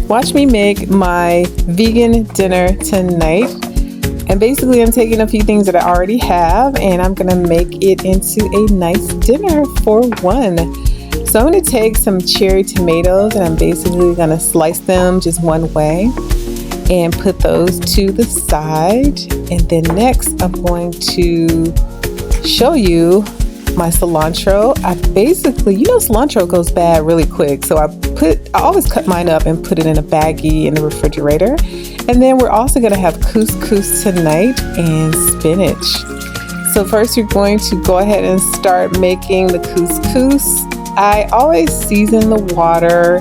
Watch me make my vegan dinner tonight. And basically I'm taking a few things that I already have and I'm gonna make it into a nice dinner for one. So I'm gonna take some cherry tomatoes and I'm basically gonna slice them just one way and put those to the side. And then next I'm going to show you my cilantro. I basically, cilantro goes bad really quick. So I always cut mine up and put it in a baggie in the refrigerator. And then we're also gonna have couscous tonight and spinach. So first you're going to go ahead and start making the couscous. I always season the water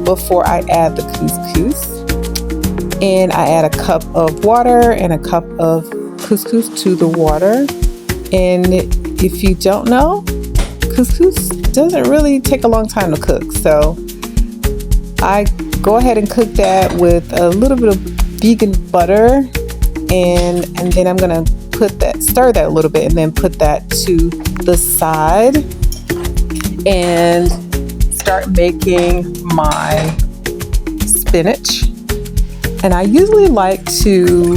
before I add the couscous. And I add a cup of water and a cup of couscous to the water. And if you don't know, couscous doesn't really take a long time to cook. So I go ahead and cook that with a little bit of vegan butter. And then I'm gonna stir that a little bit and then put that to the side and start making my spinach. And I usually like to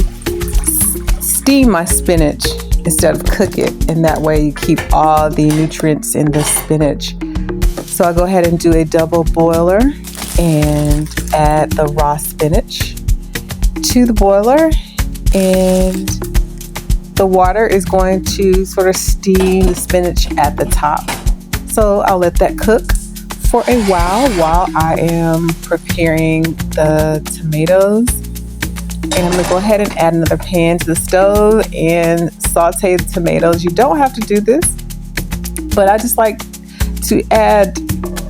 steam my spinach instead of cook it, and that way you keep all the nutrients in the spinach. So I go ahead and do a double boiler and add the raw spinach to the boiler, and the water is going to sort of steam the spinach at the top. So I'll let that cook for a while I am preparing the tomatoes. And I'm gonna go ahead and add another pan to the stove and saute the tomatoes. You don't have to do this, but I just like to add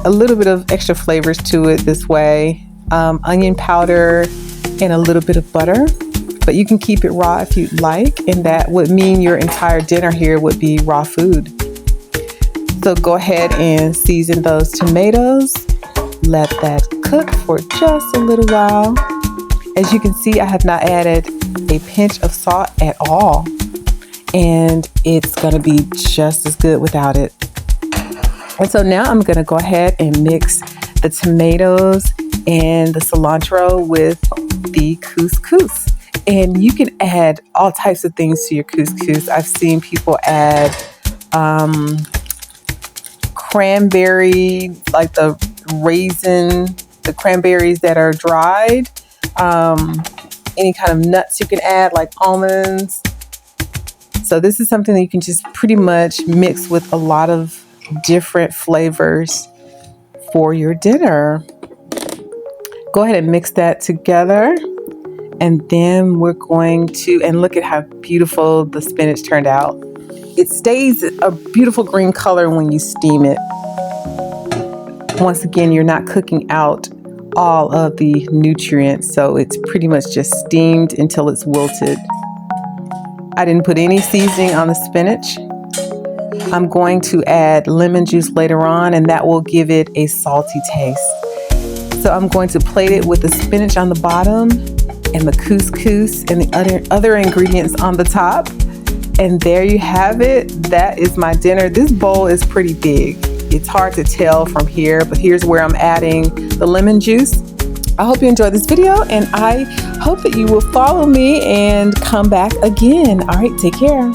a little bit of extra flavors to it this way. Onion powder and a little bit of butter, but you can keep it raw if you'd like, and that would mean your entire dinner here would be raw food. So go ahead and season those tomatoes. Let that cook for just a little while. As you can see, I have not added a pinch of salt at all, and it's gonna be just as good without it. And so now I'm gonna go ahead and mix the tomatoes and the cilantro with the couscous. And you can add all types of things to your couscous. I've seen people add cranberry, like the cranberries that are dried. Any kind of nuts you can add, like almonds. So this is something that you can just pretty much mix with a lot of different flavors for your dinner. Go ahead and mix that together. And then we're going to, and look at how beautiful the spinach turned out. It stays a beautiful green color when you steam it. Once again, you're not cooking out all of the nutrients, so it's pretty much just steamed until it's wilted. I didn't put any seasoning on the spinach. I'm going to add lemon juice later on, and that will give it a salty taste. So I'm going to plate it with the spinach on the bottom and the couscous and the other ingredients on the top. And there you have it. That is my dinner. This bowl is pretty big. It's hard to tell from here, but here's where I'm adding the lemon juice. I hope you enjoyed this video, and I hope that you will follow me and come back again. All right, take care.